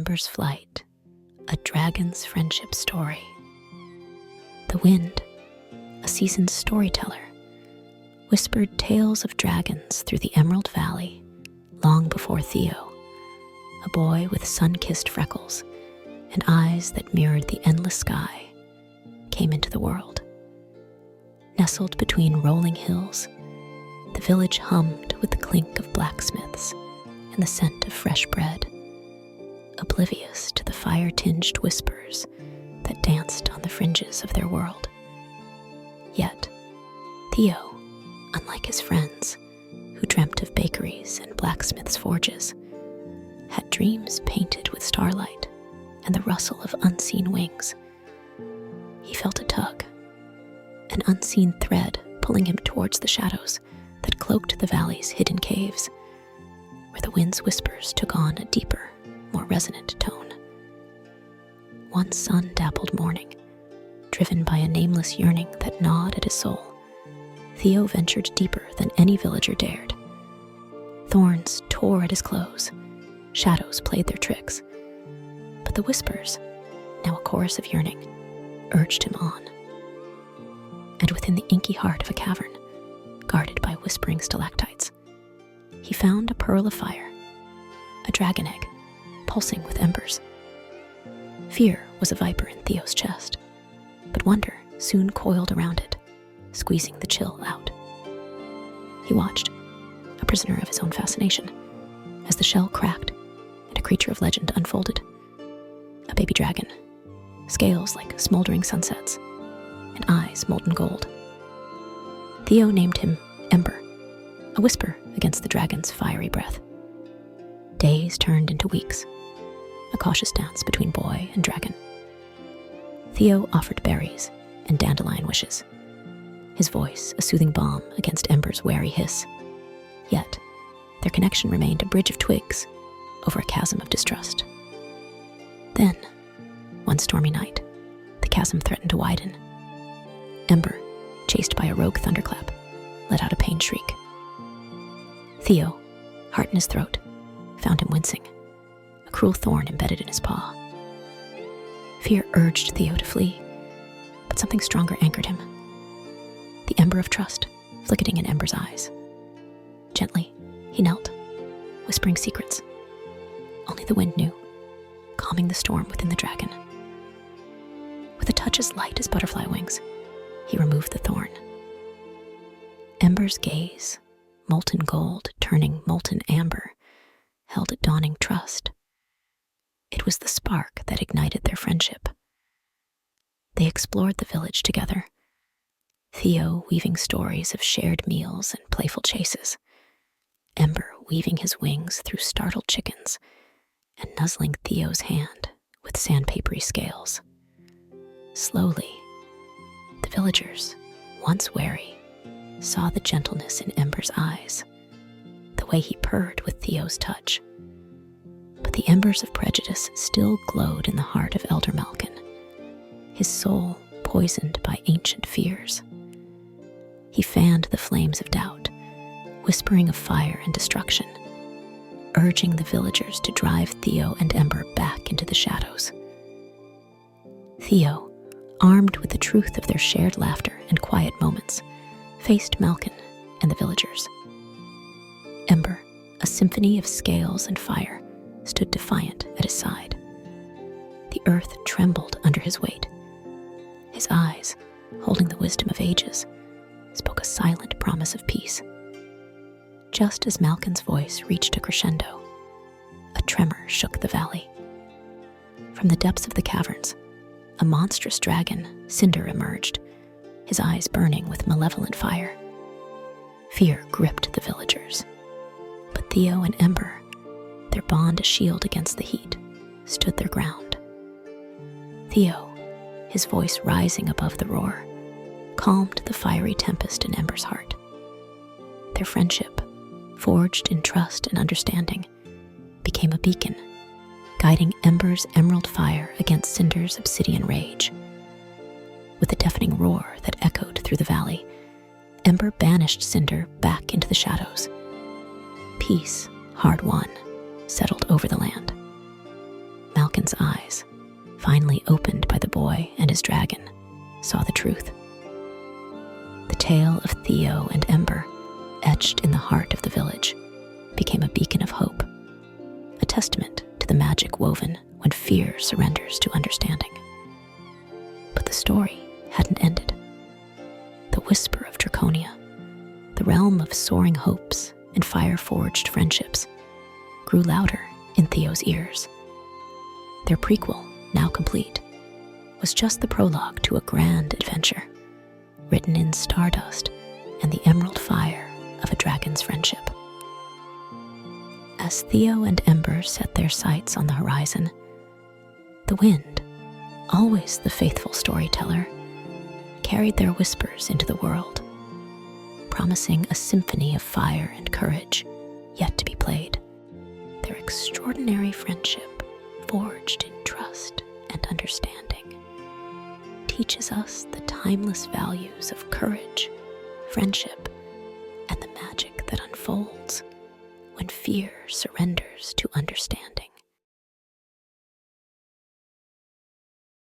Ember's flight, a dragon's friendship story. The wind, a seasoned storyteller, whispered tales of dragons through the Emerald Valley long before Theo, a boy with sun-kissed freckles and eyes that mirrored the endless sky, came into the world. Nestled between rolling hills, the village hummed with the clink of blacksmiths and the scent of fresh bread, oblivious to the fire-tinged whispers that danced on the fringes of their world. Yet, Theo, unlike his friends, who dreamt of bakeries and blacksmiths' forges, had dreams painted with starlight and the rustle of unseen wings. He felt a tug, an unseen thread pulling him towards the shadows that cloaked the valley's hidden caves, where the wind's whispers took on a deeper, more resonant tone. One sun-dappled morning, driven by a nameless yearning that gnawed at his soul, Theo ventured deeper than any villager dared. Thorns tore at his clothes, shadows played their tricks, but the whispers, now a chorus of yearning, urged him on. And within the inky heart of a cavern, guarded by whispering stalactites, he found a pearl of fire, a dragon egg, pulsing with embers. Fear was a viper in Theo's chest, but wonder soon coiled around it, squeezing the chill out. He watched, a prisoner of his own fascination, as the shell cracked and a creature of legend unfolded. A baby dragon, scales like smoldering sunsets, and eyes molten gold. Theo named him Ember, a whisper against the dragon's fiery breath. Days turned into weeks, a cautious dance between boy and dragon. Theo offered berries and dandelion wishes, his voice a soothing balm against Ember's wary hiss. Yet, their connection remained a bridge of twigs over a chasm of distrust. Then, one stormy night, the chasm threatened to widen. Ember, chased by a rogue thunderclap, let out a pained shriek. Theo, heart in his throat, found him wincing, a cruel thorn embedded in his paw. Fear urged Theo to flee, but something stronger anchored him. The ember of trust flicketing in Ember's eyes. Gently, he knelt, whispering secrets only the wind knew, calming the storm within the dragon. With a touch as light as butterfly wings, he removed the thorn. Ember's gaze, molten gold turning molten amber, held a dawning trust. It was the spark that ignited their friendship. They explored the village together, Theo weaving stories of shared meals and playful chases, Ember weaving his wings through startled chickens and nuzzling Theo's hand with sandpapery scales. Slowly, the villagers, once wary, saw the gentleness in Ember's eyes, the way he purred with Theo's touch. But the embers of prejudice still glowed in the heart of Elder Malkin, his soul poisoned by ancient fears. He fanned the flames of doubt, whispering of fire and destruction, urging the villagers to drive Theo and Ember back into the shadows. Theo, armed with the truth of their shared laughter and quiet moments, faced Malkin and the villagers. Ember, a symphony of scales and fire, stood defiant at his side. The earth trembled under his weight. His eyes, holding the wisdom of ages, spoke a silent promise of peace. Just as Malkin's voice reached a crescendo, a tremor shook the valley. From the depths of the caverns, a monstrous dragon, Cinder, emerged, his eyes burning with malevolent fire. Fear gripped the villagers, but Theo and Ember, their bond a shield against the heat, stood their ground. Theo, his voice rising above the roar, calmed the fiery tempest in Ember's heart. Their friendship, forged in trust and understanding, became a beacon, guiding Ember's emerald fire against Cinder's obsidian rage. With a deafening roar that echoed through the valley, Ember banished Cinder back into the shadows. Peace, hard won, settled over the land. falcon's eyes, finally opened by the boy and his dragon, saw the truth. The tale of Theo and Ember, etched in the heart of the village, became a beacon of hope, a testament to the magic woven when fear surrenders to understanding. But the story hadn't ended. The whisper of Draconia, the realm of soaring hopes and fire-forged friendships, grew louder in Theo's ears. Their prequel, now complete, was just the prologue to a grand adventure, written in stardust and the emerald fire of a dragon's friendship. As Theo and Ember set their sights on the horizon, the wind, always the faithful storyteller, carried their whispers into the world, promising a symphony of fire and courage yet to be played. Their extraordinary friendship, forged in trust and understanding, teaches us the timeless values of courage, friendship, and the magic that unfolds when fear surrenders to understanding.